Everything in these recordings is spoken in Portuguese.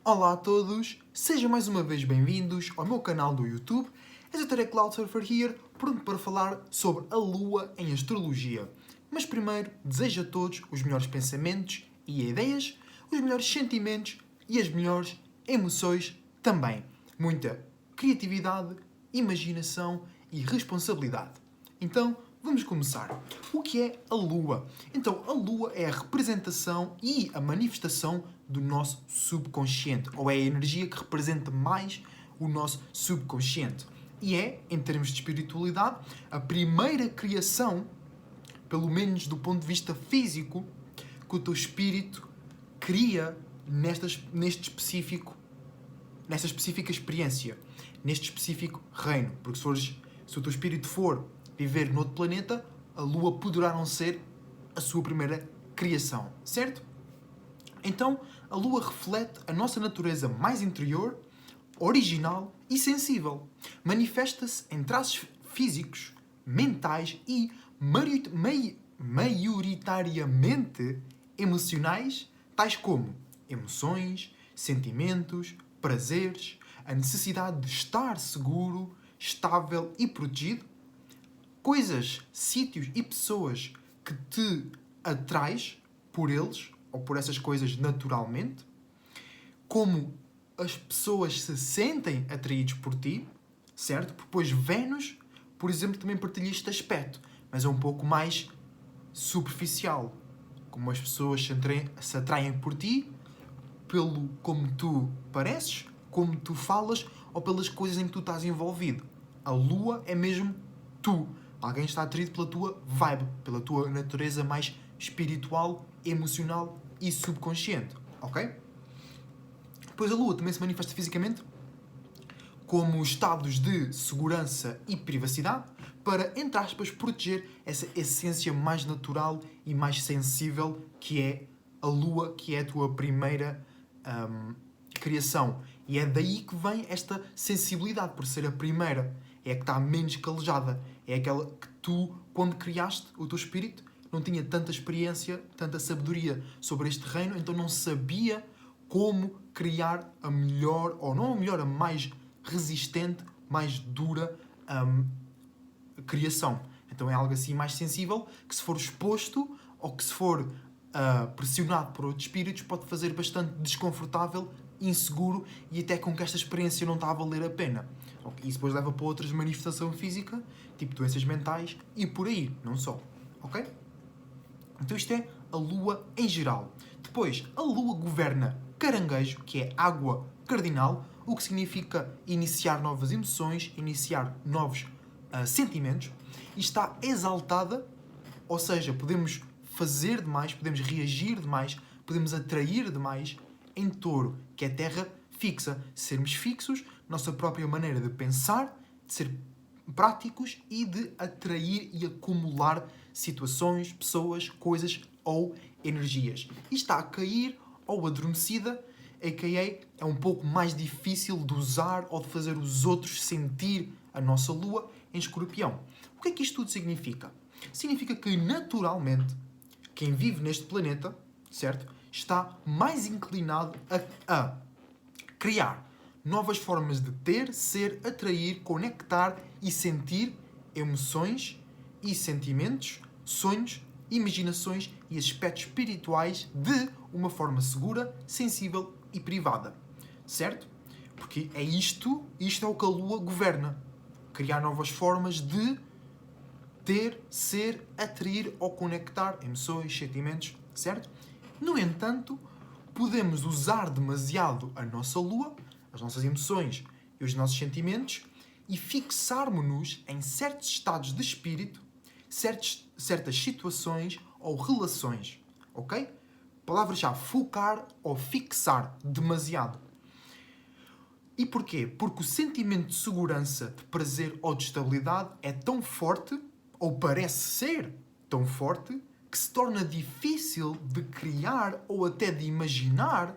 Olá a todos, sejam mais uma vez bem-vindos ao meu canal do YouTube. És o Cloudsurfer here, pronto para falar sobre a Lua em astrologia. Mas primeiro, desejo a todos os melhores pensamentos e ideias, os melhores sentimentos e as melhores emoções também. Muita criatividade, imaginação e responsabilidade. Então, vamos começar. O que é a Lua? Então, a Lua é a representação e a manifestação do nosso subconsciente, ou é a energia que representa mais o nosso subconsciente. E é, em termos de espiritualidade, a primeira criação, pelo menos do ponto de vista físico, que o teu espírito cria nesta específica experiência, neste específico reino. Porque se o teu espírito for viver noutro planeta, a Lua poderá não ser a sua primeira criação, certo? Então, a Lua reflete a nossa natureza mais interior, original e sensível. Manifesta-se em traços físicos, mentais e maioritariamente emocionais, tais como emoções, sentimentos, prazeres, a necessidade de estar seguro, estável e protegido, coisas, sítios e pessoas que te atraes por eles ou por essas coisas naturalmente, como as pessoas se sentem atraídas por ti, certo? Depois Vênus, por exemplo, também partilha este aspecto, mas é um pouco mais superficial. Como as pessoas se atraem por ti, pelo como tu pareces, como tu falas ou pelas coisas em que tu estás envolvido. A Lua é mesmo tu. Alguém está atraído pela tua vibe, pela tua natureza mais espiritual, emocional e subconsciente, ok? Depois a Lua também se manifesta fisicamente como estados de segurança e privacidade para, entre aspas, proteger essa essência mais natural e mais sensível que é a Lua, que é a tua primeira criação. E é daí que vem esta sensibilidade, por ser a primeira. É a que está menos calejada. É aquela que tu, quando criaste o teu espírito, não tinha tanta experiência, tanta sabedoria sobre este reino, então não sabia como criar a melhor, ou não a melhor, a mais resistente, mais dura criação. Então é algo assim mais sensível, que se for exposto ou que se for pressionado por outros espíritos, pode fazer bastante desconfortável, inseguro e até com que esta experiência não está a valer a pena. Isso depois leva para outras manifestações físicas, tipo doenças mentais e por aí, não só. Ok? Então isto é a Lua em geral. Depois, a Lua governa Caranguejo, que é água cardinal, o que significa iniciar novas emoções, iniciar novos sentimentos, e está exaltada, ou seja, podemos fazer demais, podemos reagir demais, podemos atrair demais em Touro, que é terra fixa. Sermos fixos, nossa própria maneira de pensar, de ser práticos e de atrair e acumular situações, pessoas, coisas ou energias. E está a cair ou adormecida, a.k.a. é um pouco mais difícil de usar ou de fazer os outros sentir a nossa Lua em Escorpião. O que é que isto tudo significa? Significa que, naturalmente, quem vive neste planeta, certo, está mais inclinado a criar novas formas de ter, ser, atrair, conectar e sentir emoções e sentimentos, sonhos, imaginações e aspectos espirituais de uma forma segura, sensível e privada. Certo? Porque é isto é o que a Lua governa. Criar novas formas de ter, ser, atrair ou conectar emoções, sentimentos, certo? No entanto, podemos usar demasiado a nossa Lua, as nossas emoções e os nossos sentimentos e fixarmos-nos em certos estados de espírito, certas situações ou relações, ok? Palavra-chave, focar ou fixar demasiado. E porquê? Porque o sentimento de segurança, de prazer ou de estabilidade é tão forte, ou parece ser tão forte, que se torna difícil de criar ou até de imaginar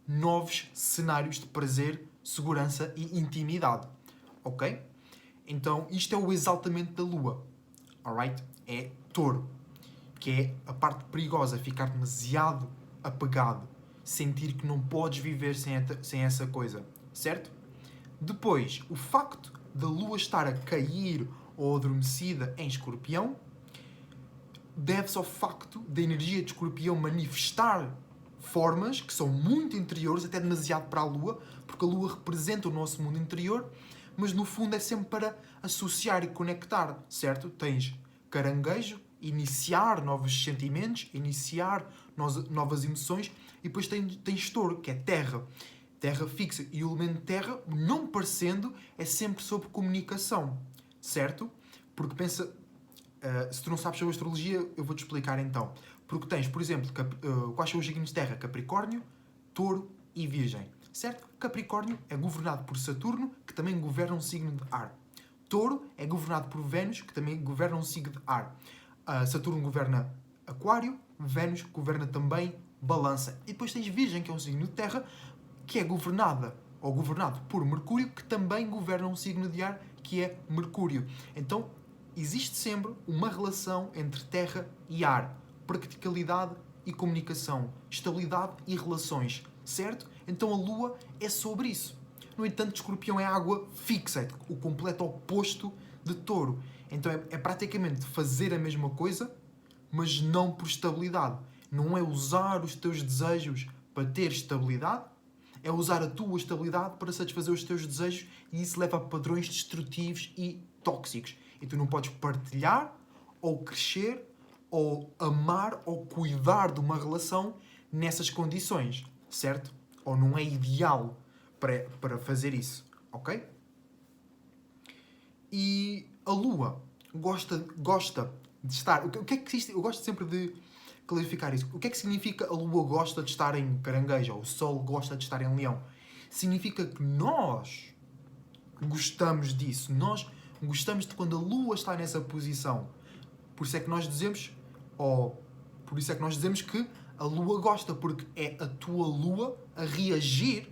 novos cenários de prazer, segurança e intimidade. Ok? Então, isto é o exaltamento da Lua. Alright? É Touro. Que é a parte perigosa, ficar demasiado apegado. sentir que não podes viver sem essa coisa, certo? Depois, o facto da Lua estar a cair ou adormecida em Escorpião deve-se ao facto da energia de Escorpião manifestar formas que são muito interiores, até demasiado para a Lua, porque a Lua representa o nosso mundo interior, mas no fundo é sempre para associar e conectar, certo? Tens Caranguejo, iniciar novos sentimentos, iniciar novas emoções, e depois tens Touro, que é terra fixa, e o elemento terra, não parecendo, é sempre sobre comunicação, certo? Porque pensa, se tu não sabes sobre astrologia, eu vou-te explicar então. Porque tens, por exemplo, quais são os signos de terra? Capricórnio, Touro e Virgem, certo? Capricórnio é governado por Saturno, que também governa um signo de ar. Touro é governado por Vênus, que também governa um signo de ar. Saturno governa Aquário, Vênus governa também Balança. E depois tens Virgem, que é um signo de terra, que é governado por Mercúrio, que também governa um signo de ar, que é Mercúrio. Então, existe sempre uma relação entre terra e ar. Practicalidade e comunicação. Estabilidade e relações. Certo? Então a Lua é sobre isso. No entanto, Escorpião é água fixa, é o completo oposto de Touro. Então é praticamente fazer a mesma coisa, mas não por estabilidade. Não é usar os teus desejos para ter estabilidade, é usar a tua estabilidade para satisfazer os teus desejos, e isso leva a padrões destrutivos e tóxicos. E tu não podes partilhar, ou crescer, ou amar, ou cuidar de uma relação nessas condições, certo? Ou não é ideal para fazer isso, ok? E a Lua gosta de estar... O que é que existe? Eu gosto sempre de clarificar isso. O que é que significa a Lua gosta de estar em Caranguejo, ou o Sol gosta de estar em Leão? Significa que nós gostamos disso. Nós gostamos de quando a Lua está nessa posição. Por isso é que nós dizemos, que a Lua gosta, porque é a tua Lua a reagir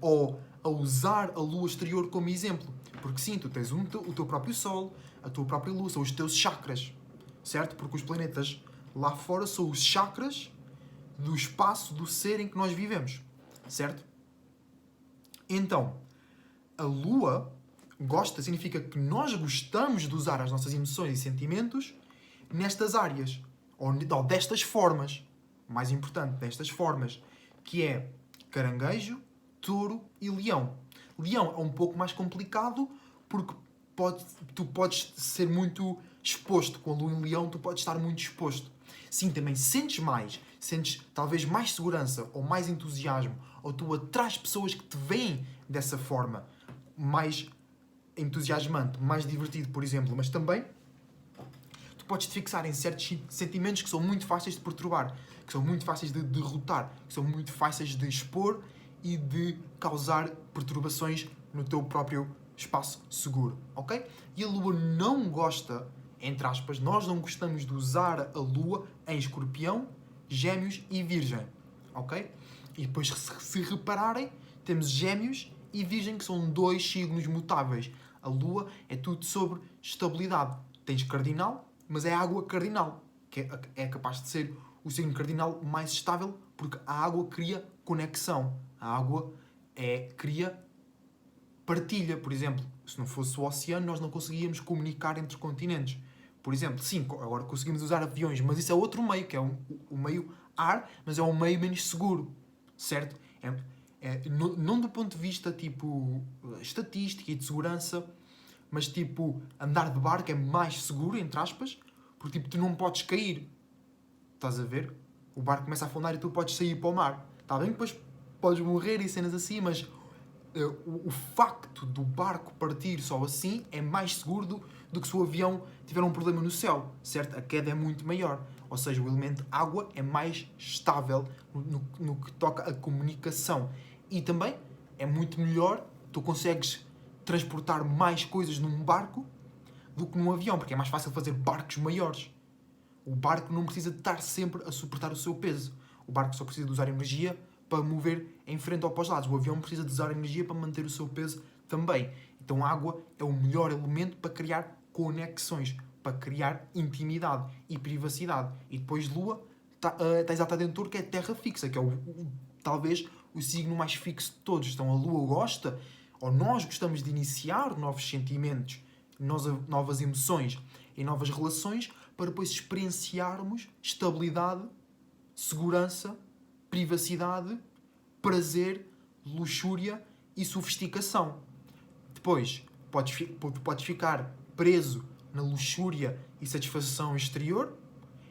ou a usar a Lua exterior como exemplo. Porque sim, tu tens o teu próprio Sol, a tua própria Lua, são os teus chakras, certo? Porque os planetas lá fora são os chakras do espaço, do ser em que nós vivemos, certo? Então, a Lua gosta, significa que nós gostamos de usar as nossas emoções e sentimentos nestas áreas, ou destas formas, mais importante, destas formas, que é Caranguejo, Touro e Leão. Leão é um pouco mais complicado, porque tu podes ser muito exposto. Com a Lua em Leão, tu podes estar muito exposto. Sim, também sentes talvez mais segurança ou mais entusiasmo, ou tu atrás pessoas que te veem dessa forma, mais entusiasmante, mais divertido, por exemplo, mas também tu podes te fixar em certos sentimentos que são muito fáceis de perturbar, que são muito fáceis de derrotar, que são muito fáceis de expor e de causar perturbações no teu próprio espaço seguro, ok? E a Lua não gosta, entre aspas, nós não gostamos de usar a Lua em Escorpião, Gêmeos e Virgem, ok? E depois, se repararem, temos Gêmeos e Virgem, que são dois signos mutáveis. A Lua é tudo sobre estabilidade. Tens Cardinal, mas é a água cardinal, que é capaz de ser o signo cardinal mais estável, porque a água cria conexão. A água cria partilha, por exemplo. Se não fosse o oceano, nós não conseguíamos comunicar entre continentes. Por exemplo, sim, agora conseguimos usar aviões, mas isso é outro meio, que é o meio ar, mas é um meio menos seguro, certo? Não do ponto de vista, tipo, estatística e de segurança, mas, tipo, andar de barco é mais seguro, entre aspas, porque, tipo, tu não podes cair. Estás a ver? O barco começa a afundar e tu podes sair para o mar. Está bem que depois podes morrer e cenas assim, mas o facto do barco partir só assim é mais seguro do que se o avião tiver um problema no céu, certo? A queda é muito maior. Ou seja, o elemento água é mais estável no que toca a comunicação. E também é muito melhor, tu consegues transportar mais coisas num barco do que num avião, porque é mais fácil fazer barcos maiores. O barco não precisa de estar sempre a suportar o seu peso. O barco só precisa de usar energia para mover em frente ou para os lados. O avião precisa de usar energia para manter o seu peso também. Então a água é o melhor elemento para criar conexões, para criar intimidade e privacidade. E depois Lua, está exatamente dentro, que é terra fixa, que é talvez o signo mais fixo de todos. Então a Lua gosta, ou nós gostamos de iniciar novos sentimentos, novas emoções e novas relações para depois experienciarmos estabilidade, segurança, privacidade, prazer, luxúria e sofisticação. Depois, podes ficar preso na luxúria e satisfação exterior,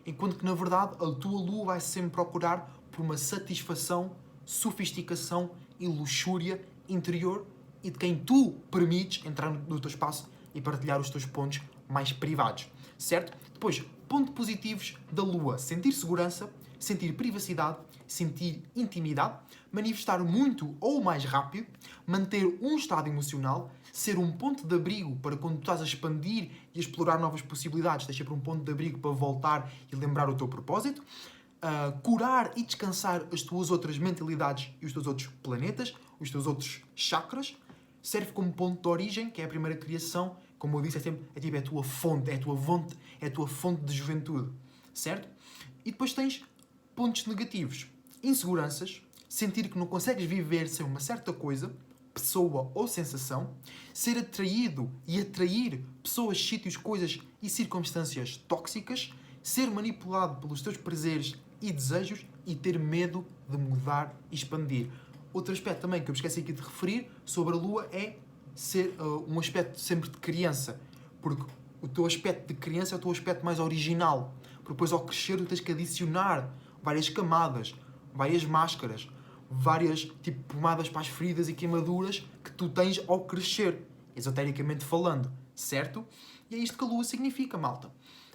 enquanto que, na verdade, a tua lua vai sempre procurar por uma satisfação, sofisticação e luxúria interior e de quem tu permites entrar no teu espaço e partilhar os teus pontos mais privados, certo? Depois, pontos positivos da lua: sentir segurança, sentir privacidade, sentir intimidade, manifestar muito ou mais rápido, manter um estado emocional, ser um ponto de abrigo para quando tu estás a expandir e a explorar novas possibilidades, tens sempre um ponto de abrigo para voltar e lembrar o teu propósito, curar e descansar as tuas outras mentalidades e os teus outros planetas, os teus outros chakras, serve como ponto de origem, que é a primeira criação, como eu disse, é a tua fonte, é a tua fonte de juventude, certo? E depois tens pontos negativos: inseguranças, sentir que não consegues viver sem uma certa coisa, pessoa ou sensação, ser atraído e atrair pessoas, sítios, coisas e circunstâncias tóxicas, ser manipulado pelos teus prazeres e desejos e ter medo de mudar e expandir. Outro aspecto também que eu me esqueci aqui de referir sobre a Lua é ser um aspecto sempre de criança, porque o teu aspecto de criança é o teu aspecto mais original, porque depois ao crescer tu tens que adicionar várias camadas, várias máscaras, várias tipo pomadas para as feridas e queimaduras que tu tens ao crescer, esotericamente falando, certo? E é isto que a Lua significa, malta.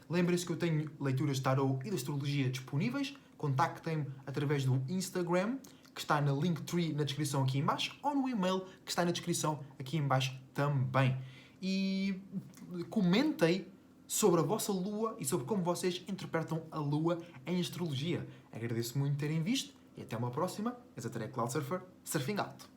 Lembrem-se que eu tenho leituras de tarot e de astrologia disponíveis. Contactem-me através do Instagram, que está na Linktree na descrição aqui em baixo, ou no e-mail que está na descrição aqui em baixo também. E comentem sobre a vossa Lua e sobre como vocês interpretam a Lua em astrologia. Agradeço muito terem visto e até uma próxima. Esoteric Cloud Surfer, surfing out!